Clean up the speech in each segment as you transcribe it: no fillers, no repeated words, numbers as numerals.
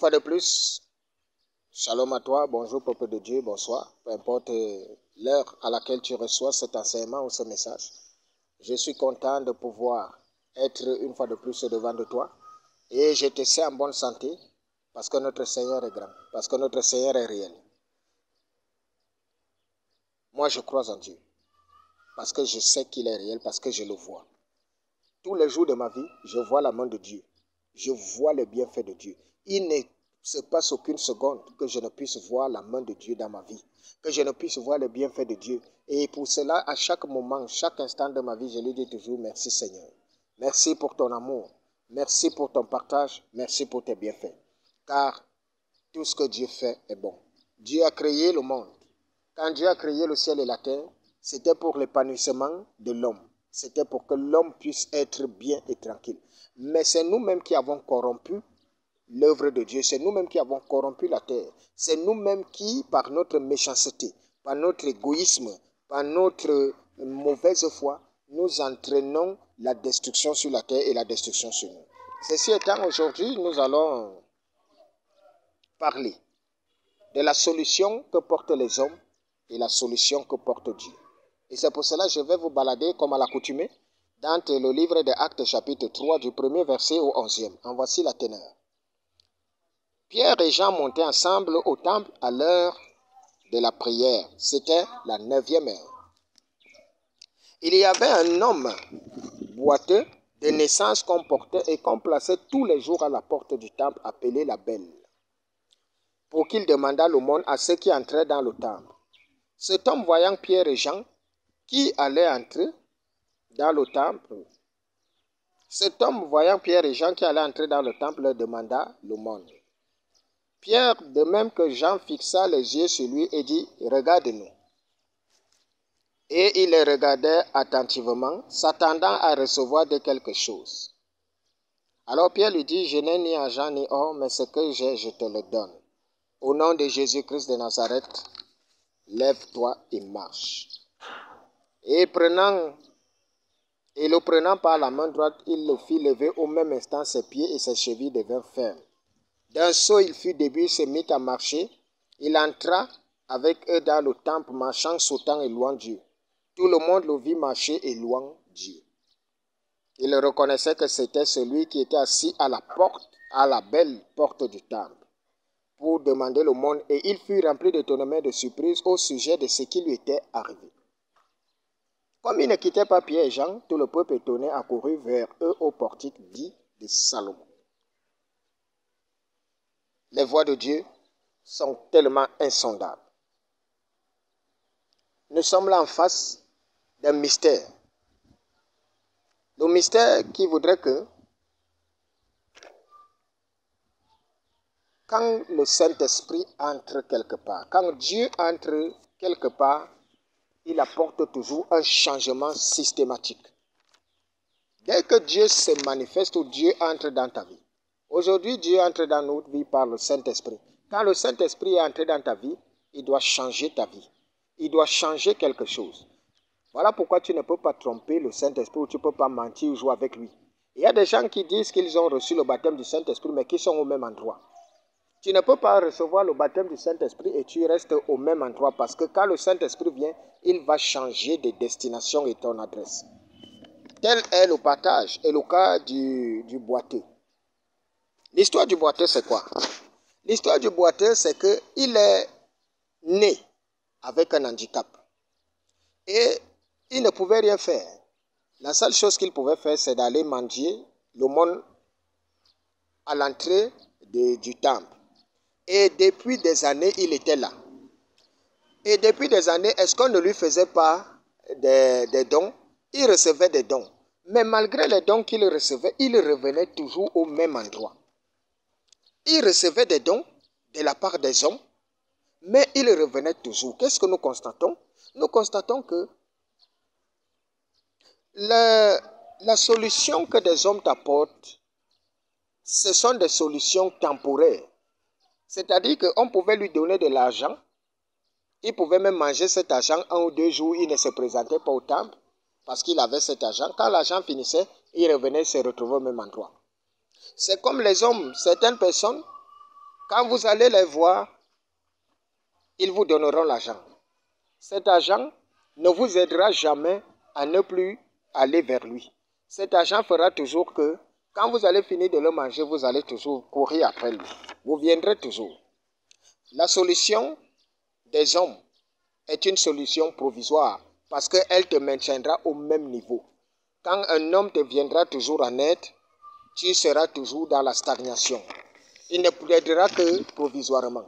fois de plus, shalom à toi, bonjour peuple de Dieu, bonsoir. Peu importe l'heure à laquelle tu reçois cet enseignement ou ce message. Je suis content de pouvoir être une fois de plus devant de toi. Et je te sais en bonne santé parce que notre Seigneur est grand, parce que notre Seigneur est réel. Moi, je crois en Dieu parce que je sais qu'il est réel, parce que je le vois. Tous les jours de ma vie, je vois la main de Dieu. Je vois les bienfaits de Dieu. Il ne se passe aucune seconde que je ne puisse voir la main de Dieu dans ma vie, que je ne puisse voir les bienfaits de Dieu. Et pour cela, à chaque moment, chaque instant de ma vie, je lui dis toujours merci Seigneur. Merci pour ton amour. Merci pour ton partage. Merci pour tes bienfaits. Car tout ce que Dieu fait est bon. Dieu a créé le monde. Quand Dieu a créé le ciel et la terre, c'était pour l'épanouissement de l'homme. C'était pour que l'homme puisse être bien et tranquille. Mais c'est nous-mêmes qui avons corrompu l'œuvre de Dieu. C'est nous-mêmes qui avons corrompu la terre. C'est nous-mêmes qui, par notre méchanceté, par notre égoïsme, par notre mauvaise foi, nous entraînons la destruction sur la terre et la destruction sur nous. Ceci étant, aujourd'hui, nous allons parler de la solution que portent les hommes et la solution que porte Dieu. Et c'est pour cela que je vais vous balader comme à l'accoutumée dans le livre des Actes chapitre 3 du premier verset au 11e. En voici la teneur. Pierre et Jean montaient ensemble au temple à l'heure de la prière. C'était la 9e heure. Il y avait un homme boiteux de naissance qu'on portait et qu'on plaçait tous les jours à la porte du temple appelé la Belle, pour qu'il demandât l'aumône à ceux qui entraient dans le temple. Cet homme, voyant Pierre et Jean qui allaient entrer dans le temple, leur demanda l'aumône. Pierre, de même que Jean, fixa les yeux sur lui et dit « Regarde-nous ». Et il les regardait attentivement, s'attendant à recevoir de quelque chose. Alors Pierre lui dit « Je n'ai ni argent ni or, mais ce que j'ai, je te le donne. Au nom de Jésus-Christ de Nazareth, lève-toi et marche. » Et le prenant par la main droite, il le fit lever au même instant, ses pieds et ses chevilles devinrent fermes. D'un saut, il fut debout, se mit à marcher. Il entra avec eux dans le temple, marchant, sautant et louant Dieu. Tout le monde le vit marcher et louant Dieu. Il reconnaissait que c'était celui qui était assis à la porte, à la belle porte du temple, pour demander l'aumône, et il fut rempli d'étonnement et de surprise au sujet de ce qui lui était arrivé. Comme il ne quittait pas Pierre et Jean, tout le peuple étonné accourut vers eux au portique dit de Salomon. Les voies de Dieu sont tellement insondables. Nous sommes là en face d'un mystère. Le mystère qui voudrait que quand le Saint-Esprit entre quelque part, quand Dieu entre quelque part, il apporte toujours un changement systématique. Dès que Dieu se manifeste ou Dieu entre dans ta vie, aujourd'hui Dieu entre dans notre vie par le Saint-Esprit. Quand le Saint-Esprit est entré dans ta vie, il doit changer ta vie. Il doit changer quelque chose. Voilà pourquoi tu ne peux pas tromper le Saint-Esprit ou tu ne peux pas mentir ou jouer avec lui. Il y a des gens qui disent qu'ils ont reçu le baptême du Saint-Esprit mais qui sont au même endroit. Tu ne peux pas recevoir le baptême du Saint-Esprit et tu restes au même endroit parce que quand le Saint-Esprit vient, il va changer de destination et ton adresse. Tel est le partage et le cas du boiteux. L'histoire du boiteux, c'est quoi? L'histoire du boiteux, c'est qu'il est né avec un handicap. Et il ne pouvait rien faire. La seule chose qu'il pouvait faire, c'est d'aller mendier l'aumône à l'entrée du temple. Et depuis des années, il était là. Et depuis des années, est-ce qu'on ne lui faisait pas des dons? Il recevait des dons. Mais malgré les dons qu'il recevait, il revenait toujours au même endroit. Il recevait des dons de la part des hommes, mais il revenait toujours. Qu'est-ce que nous constatons? Nous constatons que la solution que des hommes t'apportent, ce sont des solutions temporaires. C'est-à-dire qu'on pouvait lui donner de l'argent, il pouvait même manger cet argent 1 ou 2 jours, il ne se présentait pas au temple parce qu'il avait cet argent. Quand l'argent finissait, il revenait se retrouver au même endroit. C'est comme les hommes, certaines personnes Quand vous allez les voir, ils vous donneront l'argent. Cet argent ne vous aidera jamais à ne plus aller vers lui. Cet argent fera toujours que, quand vous allez finir de le manger, vous allez toujours courir après lui. Vous viendrez toujours. La solution des hommes est une solution provisoire parce qu'elle te maintiendra au même niveau. Quand un homme te viendra toujours en aide, tu seras toujours dans la stagnation. Il ne t'aidera que provisoirement.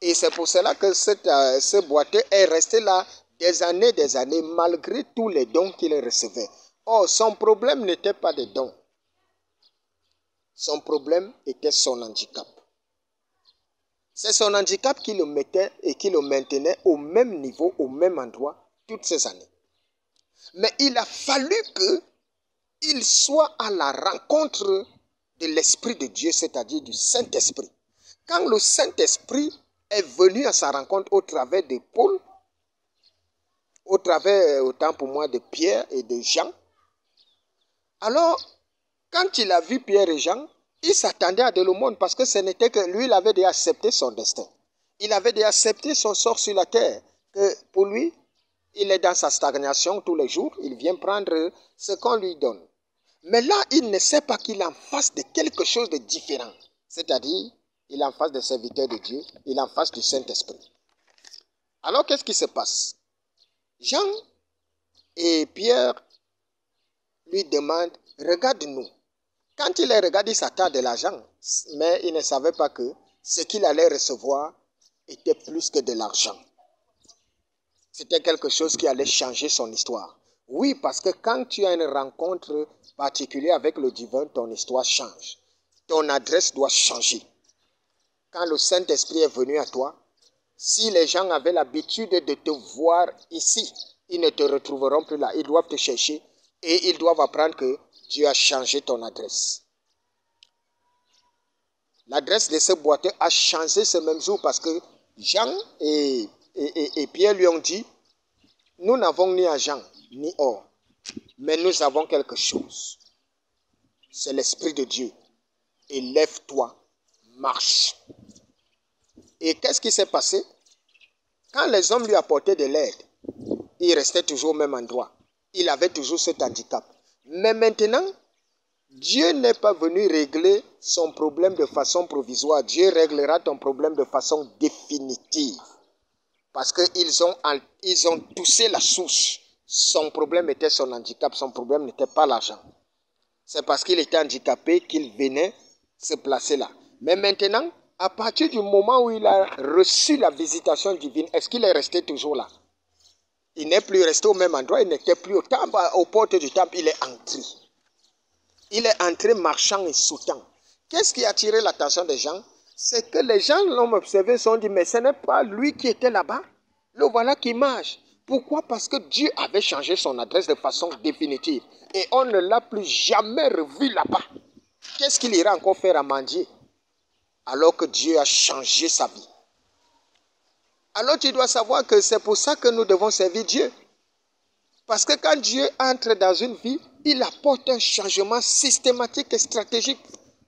Et c'est pour cela que ce boiteux est resté là des années, malgré tous les dons qu'il recevait. Or, son problème n'était pas des dons. Son problème était son handicap. C'est son handicap qui le mettait et qui le maintenait au même niveau, au même endroit, toutes ces années. Mais il a fallu qu'il soit à la rencontre de l'Esprit de Dieu, c'est-à-dire du Saint-Esprit. Quand le Saint-Esprit est venu à sa rencontre au travers de Paul, au travers, autant pour moi, de Pierre et de Jean, alors, quand il a vu Pierre et Jean, il s'attendait à de l'aumône parce que ce n'était que lui, il avait déjà accepté son destin. Il avait déjà accepté son sort sur la terre. Que pour lui, il est dans sa stagnation tous les jours. Il vient prendre ce qu'on lui donne. Mais là, il ne sait pas qu'il est en face de quelque chose de différent. C'est-à-dire, il est en face des serviteurs de Dieu. Il est en face du Saint-Esprit. Alors, qu'est-ce qui se passe? Jean et Pierre lui demandent, regarde-nous. Quand il les regarde, il s'attend de l'argent. Mais il ne savait pas que ce qu'il allait recevoir était plus que de l'argent. C'était quelque chose qui allait changer son histoire. Oui, parce que quand tu as une rencontre particulière avec le divin, ton histoire change. Ton adresse doit changer. Quand le Saint-Esprit est venu à toi, si les gens avaient l'habitude de te voir ici, ils ne te retrouveront plus là. Ils doivent te chercher et ils doivent apprendre que Dieu a changé ton adresse. L'adresse de ce boiteux a changé ce même jour parce que Jean et Pierre lui ont dit, nous n'avons ni argent ni or, mais nous avons quelque chose. C'est l'Esprit de Dieu. Et lève-toi, marche. Et qu'est-ce qui s'est passé? Quand les hommes lui apportaient de l'aide, il restait toujours au même endroit. Il avait toujours cet handicap. Mais maintenant, Dieu n'est pas venu régler son problème de façon provisoire. Dieu réglera ton problème de façon définitive. Parce qu'ils ont touché la source. Son problème était son handicap. Son problème n'était pas l'argent. C'est parce qu'il était handicapé qu'il venait se placer là. Mais maintenant, à partir du moment où il a reçu la visitation divine, est-ce qu'il est resté toujours là? Il n'est plus resté au même endroit. Il n'était plus au temple, aux portes du temple. Il est entré. Il est entré marchant et sautant. Qu'est-ce qui a attiré l'attention des gens? C'est que les gens l'ont observé et se sont dit, mais ce n'est pas lui qui était là-bas. Le voilà qui marche. Pourquoi? Parce que Dieu avait changé son adresse de façon définitive. Et on ne l'a plus jamais revu là-bas. Qu'est-ce qu'il ira encore faire à mendier? Alors que Dieu a changé sa vie. Alors tu dois savoir que c'est pour ça que nous devons servir Dieu. Parce que quand Dieu entre dans une vie, il apporte un changement systématique et stratégique.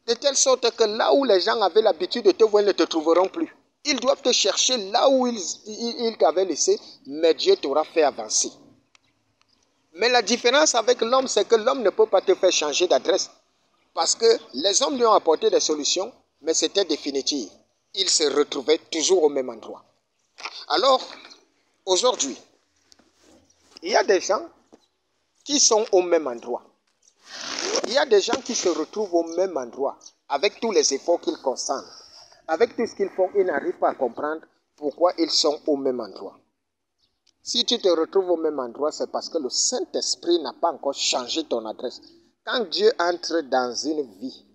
De telle sorte que là où les gens avaient l'habitude de te voir, ils ne te trouveront plus. Ils doivent te chercher là où ils t'avaient laissé, mais Dieu t'aura fait avancer. Mais la différence avec l'homme, c'est que l'homme ne peut pas te faire changer d'adresse. Parce que les hommes lui ont apporté des solutions, mais c'était définitif. Ils se retrouvaient toujours au même endroit. Alors, aujourd'hui, il y a des gens qui sont au même endroit. Il y a des gens qui se retrouvent au même endroit, avec tous les efforts qu'ils consentent. Avec tout ce qu'ils font, ils n'arrivent pas à comprendre pourquoi ils sont au même endroit. Si tu te retrouves au même endroit, c'est parce que le Saint-Esprit n'a pas encore changé ton adresse. Quand Dieu entre dans une vie,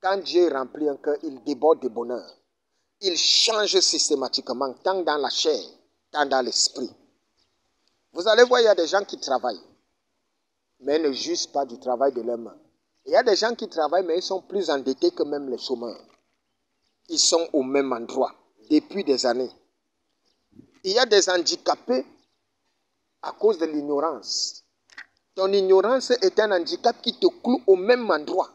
quand Dieu remplit un cœur, il déborde de bonheur. Il change systématiquement, tant dans la chair, tant dans l'esprit. Vous allez voir, il y a des gens qui travaillent, mais ne jugent pas du travail de leurs mains. Il y a des gens qui travaillent, mais ils sont plus endettés que même les chômeurs. Ils sont au même endroit depuis des années. Il y a des handicapés à cause de l'ignorance. Ton ignorance est un handicap qui te cloue au même endroit.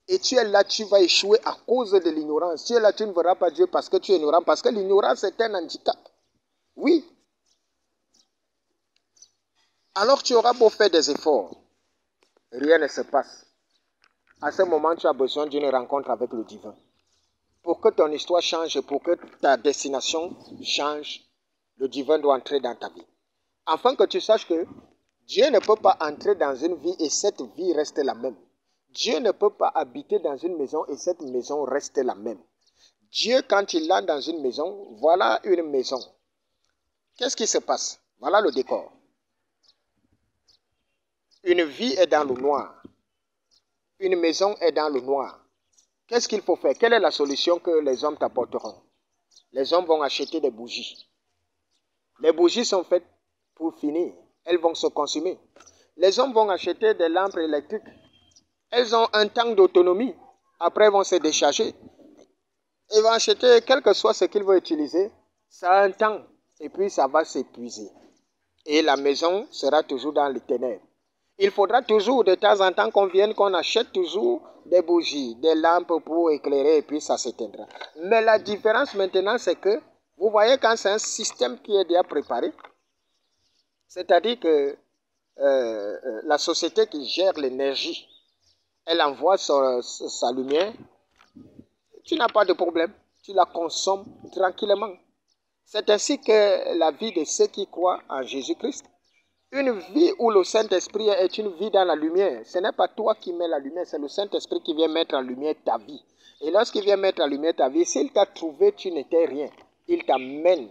Et tu es là, tu vas échouer à cause de l'ignorance. Tu es là, tu ne verras pas Dieu parce que tu es ignorant. Parce que l'ignorance est un handicap. Oui. Alors tu auras beau faire des efforts. Rien ne se passe. À ce moment, tu as besoin d'une rencontre avec le divin. Pour que ton histoire change, pour que ta destination change, le divin doit entrer dans ta vie. Afin que tu saches que Dieu ne peut pas entrer dans une vie et cette vie reste la même. Dieu ne peut pas habiter dans une maison et cette maison reste la même. Dieu, quand il entre dans une maison, voilà une maison. Qu'est-ce qui se passe? Voilà le décor. Une vie est dans le noir. Une maison est dans le noir. Qu'est-ce qu'il faut faire? Quelle est la solution que les hommes t'apporteront? Les hommes vont acheter des bougies. Les bougies sont faites pour finir. Elles vont se consumer. Les hommes vont acheter des lampes électriques. Elles ont un temps d'autonomie. Après, elles vont se décharger. Ils vont acheter, quel que soit ce qu'ils vont utiliser, ça a un temps. Et puis, ça va s'épuiser. Et la maison sera toujours dans les ténèbres. Il faudra toujours, de temps en temps, qu'on achète toujours des bougies, des lampes pour éclairer, et puis ça s'éteindra. Mais la différence maintenant, c'est que, vous voyez, quand c'est un système qui est déjà préparé, c'est-à-dire que la société qui gère l'énergie, elle envoie sa lumière, tu n'as pas de problème, tu la consommes tranquillement. C'est ainsi que la vie de ceux qui croient en Jésus-Christ. Une vie où le Saint-Esprit est une vie dans la lumière. Ce n'est pas toi qui mets la lumière, c'est le Saint-Esprit qui vient mettre en lumière ta vie. Et lorsqu'il vient mettre en lumière ta vie, s'il t'a trouvé, tu n'étais rien. Il t'amène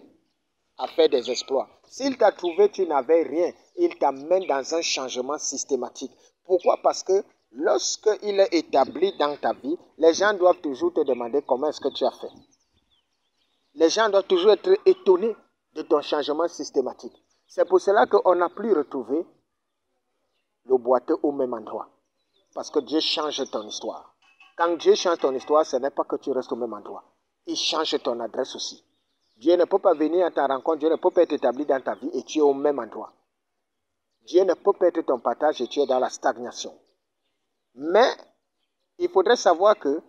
à faire des exploits. S'il t'a trouvé, tu n'avais rien. Il t'amène dans un changement systématique. Pourquoi? Parce que lorsqu'il est établi dans ta vie, les gens doivent toujours te demander comment est-ce que tu as fait. Les gens doivent toujours être étonnés de ton changement systématique. C'est pour cela qu'on n'a plus retrouvé le boiteux au même endroit. Parce que Dieu change ton histoire. Quand Dieu change ton histoire, ce n'est pas que tu restes au même endroit. Il change ton adresse aussi. Dieu ne peut pas venir à ta rencontre, Dieu ne peut pas être établi dans ta vie et tu es au même endroit. Dieu ne peut pas être ton partage et tu es dans la stagnation. Mais il faudrait savoir que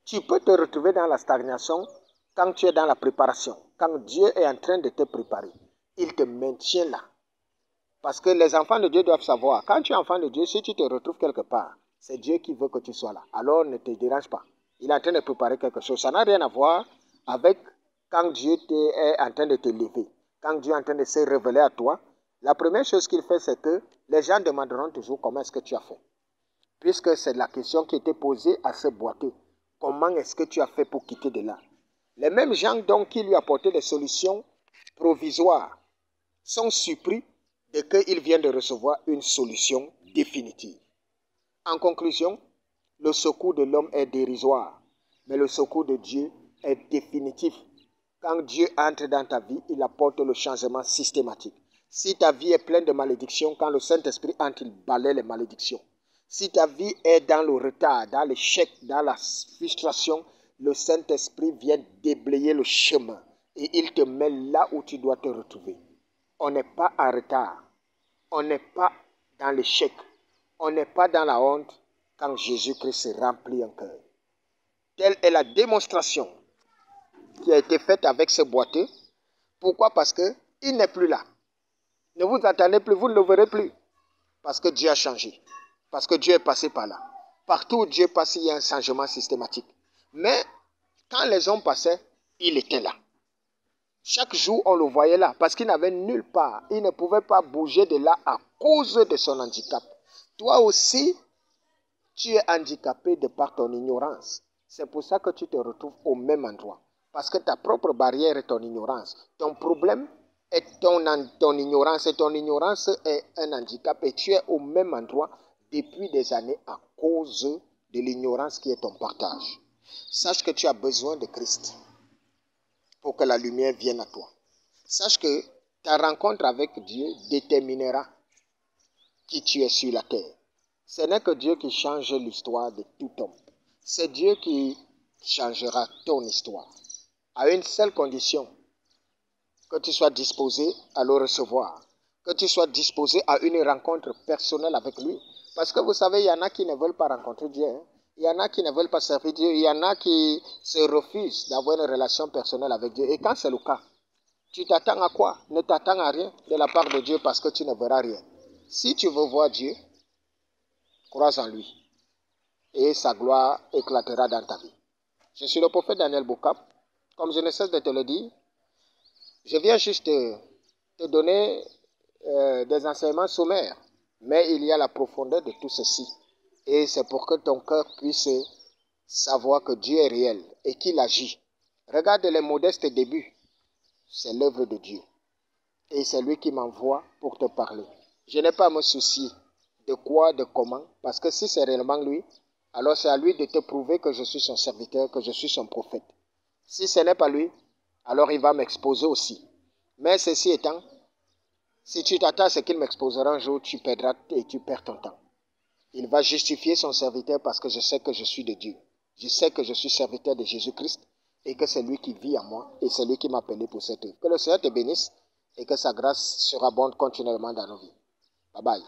tu peux te retrouver dans la stagnation quand tu es dans la préparation. Quand Dieu est en train de te préparer, il te maintient là. Parce que les enfants de Dieu doivent savoir, quand tu es enfant de Dieu, si tu te retrouves quelque part, c'est Dieu qui veut que tu sois là. Alors ne te dérange pas. Il est en train de préparer quelque chose. Ça n'a rien à voir avec quand Dieu est en train de te lever. Quand Dieu est en train de se révéler à toi, la première chose qu'il fait, c'est que les gens demanderont toujours comment est-ce que tu as fait. Puisque c'est la question qui était posée à ce boiteux. Comment est-ce que tu as fait pour quitter de là? Les mêmes gens donc qui lui apportaient des solutions provisoires sont surpris de qu'il vient de recevoir une solution définitive. En conclusion, le secours de l'homme est dérisoire, mais le secours de Dieu est définitif. Quand Dieu entre dans ta vie, il apporte le changement systématique. Si ta vie est pleine de malédictions, quand le Saint-Esprit entre, il balaie les malédictions. Si ta vie est dans le retard, dans l'échec, dans la frustration, le Saint-Esprit vient déblayer le chemin et il te met là où tu dois te retrouver. On n'est pas en retard. On n'est pas dans l'échec. On n'est pas dans la honte quand Jésus-Christ se remplit en cœur. Telle est la démonstration qui a été faite avec ce boiteux. Pourquoi? Parce qu'il n'est plus là. Ne vous attendez plus, vous ne le verrez plus. Parce que Dieu a changé. Parce que Dieu est passé par là. Partout où Dieu passe, il y a un changement systématique. Mais quand les hommes passaient, il était là. Chaque jour, on le voyait là, parce qu'il n'avait nulle part. Il ne pouvait pas bouger de là à cause de son handicap. Toi aussi, tu es handicapé de par ton ignorance. C'est pour ça que tu te retrouves au même endroit. Parce que ta propre barrière est ton ignorance. Ton problème est ton ignorance. Et ton ignorance est un handicap. Et tu es au même endroit depuis des années à cause de l'ignorance qui est ton partage. Sache que tu as besoin de Christ pour que la lumière vienne à toi. Sache que ta rencontre avec Dieu déterminera qui tu es sur la terre. Ce n'est que Dieu qui change l'histoire de tout homme. C'est Dieu qui changera ton histoire. À une seule condition, que tu sois disposé à le recevoir, que tu sois disposé à une rencontre personnelle avec lui. Parce que vous savez, il y en a qui ne veulent pas rencontrer Dieu. Hein. Il y en a qui ne veulent pas servir Dieu. Il y en a qui se refusent d'avoir une relation personnelle avec Dieu. Et quand c'est le cas, tu t'attends à quoi? Ne t'attends à rien de la part de Dieu parce que tu ne verras rien. Si tu veux voir Dieu, crois en lui. Et sa gloire éclatera dans ta vie. Je suis le prophète Daniel Boukap. Comme je ne cesse de te le dire, je viens juste te donner des enseignements sommaires. Mais il y a la profondeur de tout ceci. Et c'est pour que ton cœur puisse savoir que Dieu est réel et qu'il agit. Regarde les modestes débuts. C'est l'œuvre de Dieu. Et c'est lui qui m'envoie pour te parler. Je n'ai pas à me soucier de quoi, de comment. Parce que si c'est réellement lui, alors c'est à lui de te prouver que je suis son serviteur, que je suis son prophète. Si ce n'est pas lui, alors il va m'exposer aussi. Mais ceci étant, si tu t'attends à ce qu'il m'exposera un jour, tu perdras et tu perds ton temps. Il va justifier son serviteur parce que je sais que je suis de Dieu. Je sais que je suis serviteur de Jésus-Christ et que c'est lui qui vit en moi et c'est lui qui m'a appelé pour cette œuvre. Que le Seigneur te bénisse et que sa grâce surabonde continuellement dans nos vies. Bye bye.